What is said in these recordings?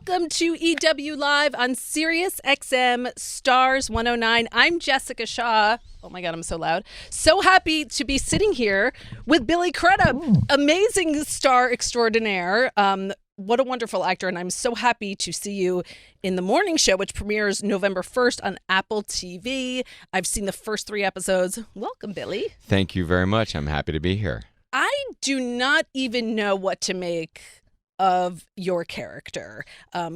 Welcome to EW Live on Sirius XM Stars 109. I'm Jessica Shaw. Oh my God, I'm so loud. So happy to be sitting here with Billy Crudup, amazing star extraordinaire. What a wonderful actor, and I'm so happy to see you in the morning show, which premieres November 1st on Apple TV. I've seen the first 3 episodes. Welcome, Billy. Thank you very much. I'm happy to be here. I do not even know what to make of your character.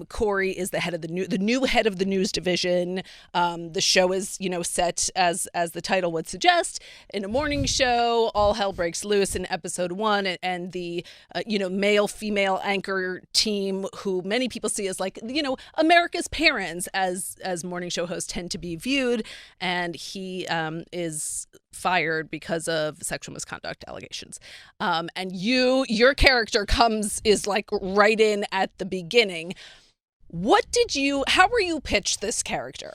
Corey is the head of the new head of the news division. The show is, set as the title would suggest, in a morning show. All hell breaks loose in episode 1, and the male female anchor team, who many people see as like America's parents, as morning show hosts tend to be viewed, and he is fired because of sexual misconduct allegations. And your character is like right in at the beginning. How were you pitched this character?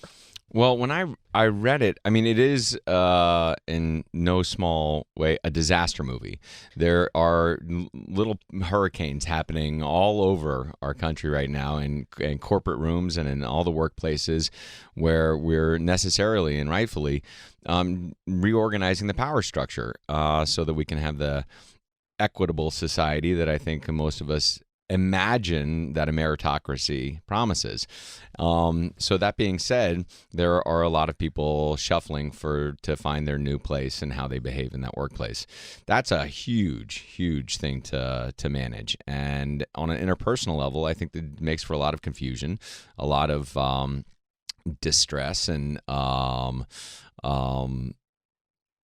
Well, when I read it, it is in no small way a disaster movie. There are little hurricanes happening all over our country right now, in corporate rooms and in all the workplaces where we're necessarily and rightfully reorganizing the power structure so that we can have the equitable society that I think most of us imagine that a meritocracy promises. So that being said, there are a lot of people shuffling to find their new place and how they behave in that workplace. That's a huge, huge thing to manage. And on an interpersonal level, I think that makes for a lot of confusion, a lot of distress, and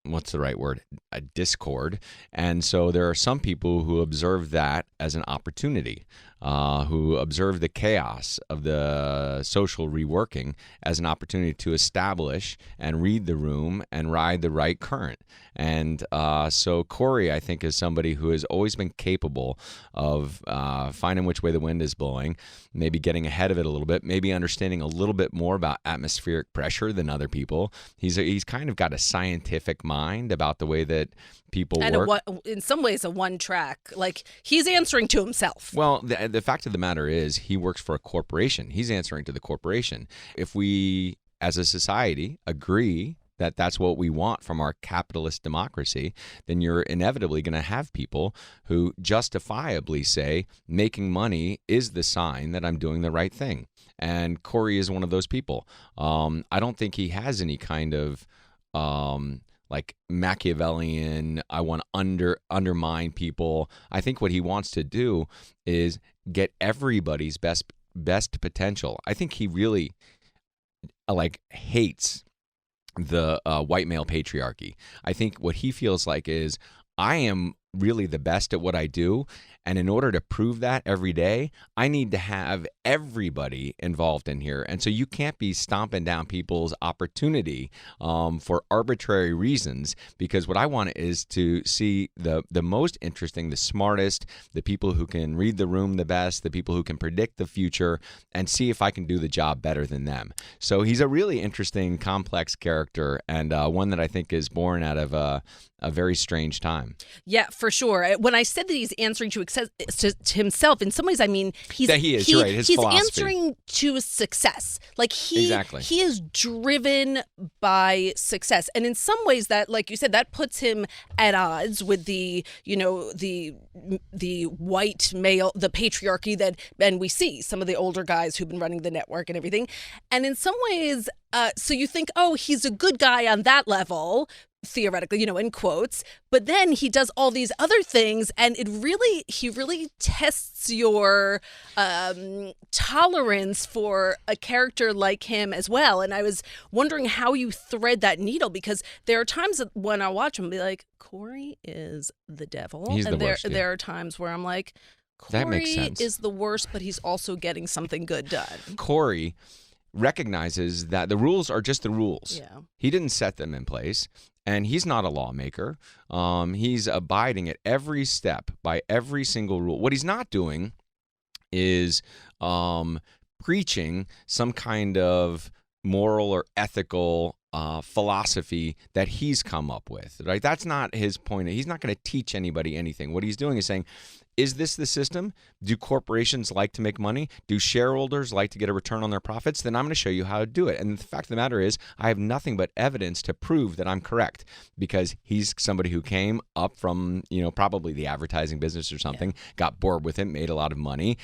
what's the right word? A discord. And so there are some people who observe that as an opportunity, who observe the chaos of the social reworking as an opportunity to establish and read the room and ride the right current. And so Corey, I think, is somebody who has always been capable of finding which way the wind is blowing, maybe getting ahead of it a little bit, maybe understanding a little bit more about atmospheric pressure than other people. He's kind of got a scientific mind about the way that people work. And in some ways a one track, like he's answering to himself. Well, the fact of the matter is he works for a corporation. He's answering to the corporation. If we as a society agree that that's what we want from our capitalist democracy, then you're inevitably going to have people who justifiably say making money is the sign that I'm doing the right thing. And Corey is one of those people. I don't think he has any kind of like Machiavellian, I want to undermine people. I think what he wants to do is get everybody's best potential. I think he really hates the white male patriarchy. I think what he feels like is, I am really the best at what I do, and in order to prove that every day, I need to have everybody involved in here. And so you can't be stomping down people's opportunity for arbitrary reasons, because what I want is to see the most interesting, the smartest, the people who can read the room the best, the people who can predict the future, and see if I can do the job better than them. So he's a really interesting, complex character, and one that I think is born out of a very strange time. Yeah, for sure. When I said that he's answering to himself, in some ways, I mean he is. You're right. His he's philosophy. Answering to success. Like Exactly. He is driven by success, and in some ways, that, like you said, that puts him at odds with the white male, the patriarchy and we see some of the older guys who've been running the network and everything. And in some ways, so you think, oh, he's a good guy on that level, theoretically, in quotes, but then he does all these other things, and he really tests your tolerance for a character like him as well. And I was wondering how you thread that needle, because there are times when I watch him and be like, Corey is the devil. He's and the worst, there are times where I'm like, Corey that makes sense. is the worst, but he's also getting something good done. Corey recognizes that the rules are just the rules. Yeah. He didn't set them in place, and he's not a lawmaker. He's abiding at every step by every single rule. What he's not doing is preaching some kind of moral or ethical philosophy that he's come up with, right? That's not his point. He's not going to teach anybody anything. What he's doing is saying, is this the system? Do corporations like to make money? Do shareholders like to get a return on their profits? Then I'm going to show you how to do it. And the fact of the matter is, I have nothing but evidence to prove that I'm correct, because he's somebody who came up from, probably the advertising business or something, got bored with it, made a lot of money,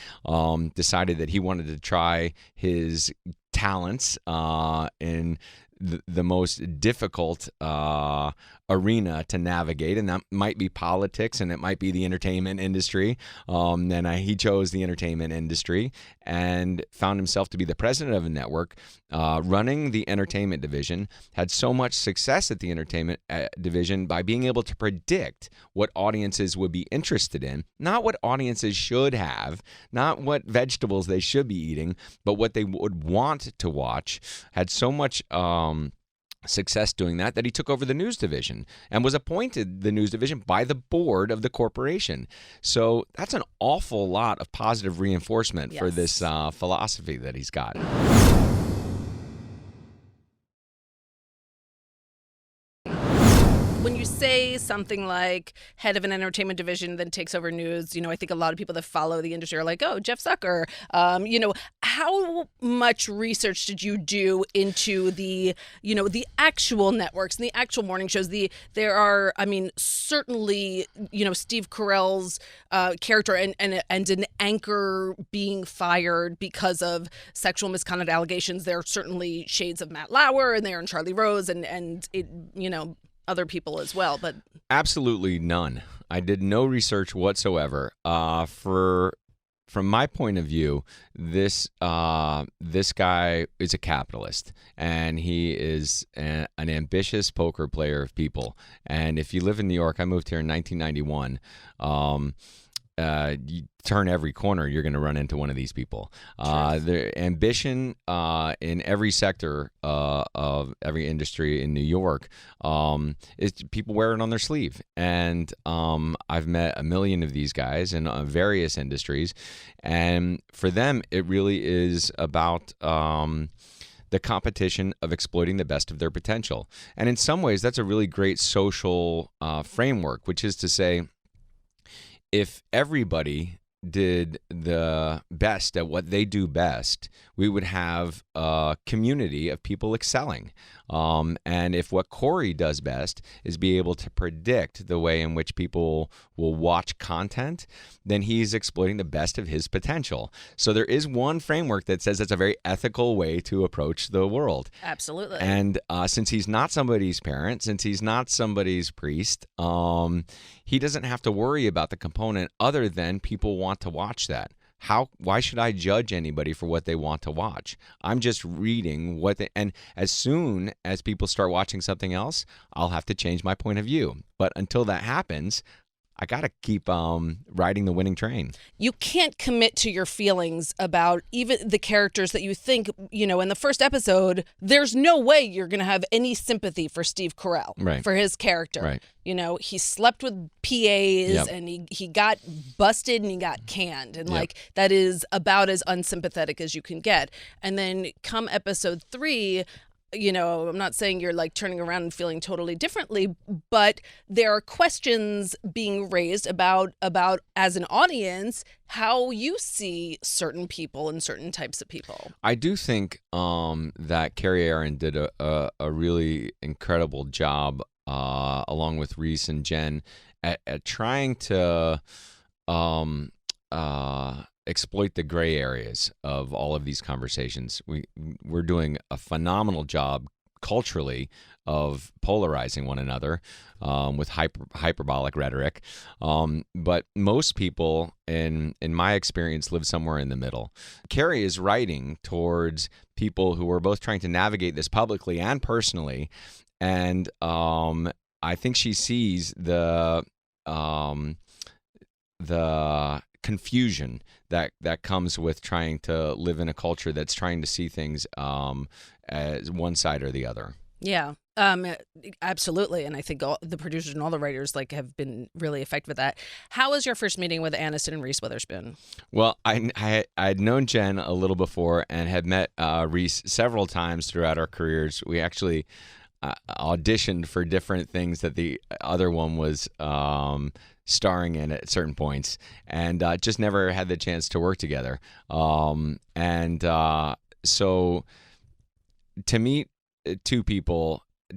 decided that he wanted to try his talents in the most difficult arena to navigate, and that might be politics, and it might be the entertainment industry. And he chose the entertainment industry and found himself to be the president of a network, running the entertainment division, had so much success at the entertainment division by being able to predict what audiences would be interested in, not what audiences should have, not what vegetables they should be eating, but what they would want to watch. Had so much success doing that he took over the news division and was appointed the news division by the board of the corporation. So that's an awful lot of positive reinforcement for this philosophy that he's got. When you say something like head of an entertainment division, then takes over news, I think a lot of people that follow the industry are like, oh, Jeff Zucker. How much research did you do into the actual networks and the actual morning shows? There are, certainly, Steve Carell's character and an anchor being fired because of sexual misconduct allegations. There are certainly shades of Matt Lauer, and they're in Charlie Rose, and it, other people as well, but absolutely none. I did no research whatsoever. From my point of view, this guy is a capitalist, and he is an ambitious poker player of people. And if you live in New York, I moved here in 1991. You turn every corner, you're going to run into one of these people. The ambition in every sector of every industry in New York is people wear it on their sleeve. And I've met a million of these guys in various industries. And for them, it really is about the competition of exploiting the best of their potential. And in some ways, that's a really great social framework, which is to say, if everybody did the best at what they do best, we would have a community of people excelling. And if what Corey does best is be able to predict the way in which people will watch content, then he's exploiting the best of his potential. So there is one framework that says it's a very ethical way to approach the world. Absolutely. And since he's not somebody's parent, since he's not somebody's priest, he doesn't have to worry about the component other than people want to watch that. Why should I judge anybody for what they want to watch? I'm just reading and as soon as people start watching something else, I'll have to change my point of view. But until that happens, I got to keep riding the winning train. You can't commit to your feelings about even the characters that you think, in the first episode, there's no way you're going to have any sympathy for Steve Carell, for his character. Right. He slept with PAs and he got busted and he got canned. And that is about as unsympathetic as you can get. And then come episode 3, I'm not saying you're turning around and feeling totally differently, but there are questions being raised about as an audience, how you see certain people and certain types of people. I do think that Carrie Aaron did a really incredible job, along with Reese and Jen, at trying to exploit the gray areas of all of these conversations. We're doing a phenomenal job culturally of polarizing one another with hyperbolic rhetoric. But most people, in my experience, live somewhere in the middle. Carrie is writing towards people who are both trying to navigate this publicly and personally. And I think she sees the confusion that comes with trying to live in a culture that's trying to see things as one side or the other. Yeah. Um, Absolutely, and I think all the producers and all the writers like have been really effective with that. How was your first meeting with Aniston and Reese Witherspoon? Well, I'd known Jen a little before and had met Reese several times throughout our careers. We actually auditioned for different things that the other one was starring in at certain points, and just never had the chance to work together. So to meet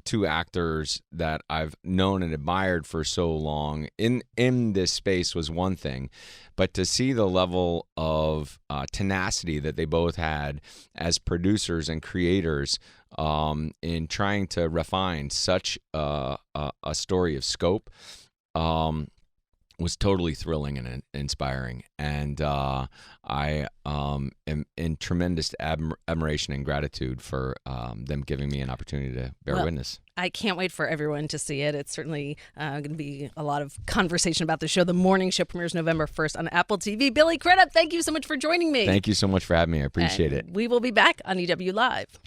two actors that I've known and admired for so long in this space was one thing, but to see the level of tenacity that they both had as producers and creators in trying to refine such a story of scope was totally thrilling and inspiring. And I am in tremendous admiration and gratitude for them giving me an opportunity to bear witness. I can't wait for everyone to see it. It's certainly going to be a lot of conversation about the show. The morning show premieres November 1st on Apple TV. Billy Crudup, thank you so much for joining me. Thank you so much for having me. I appreciate it. We will be back on EW Live.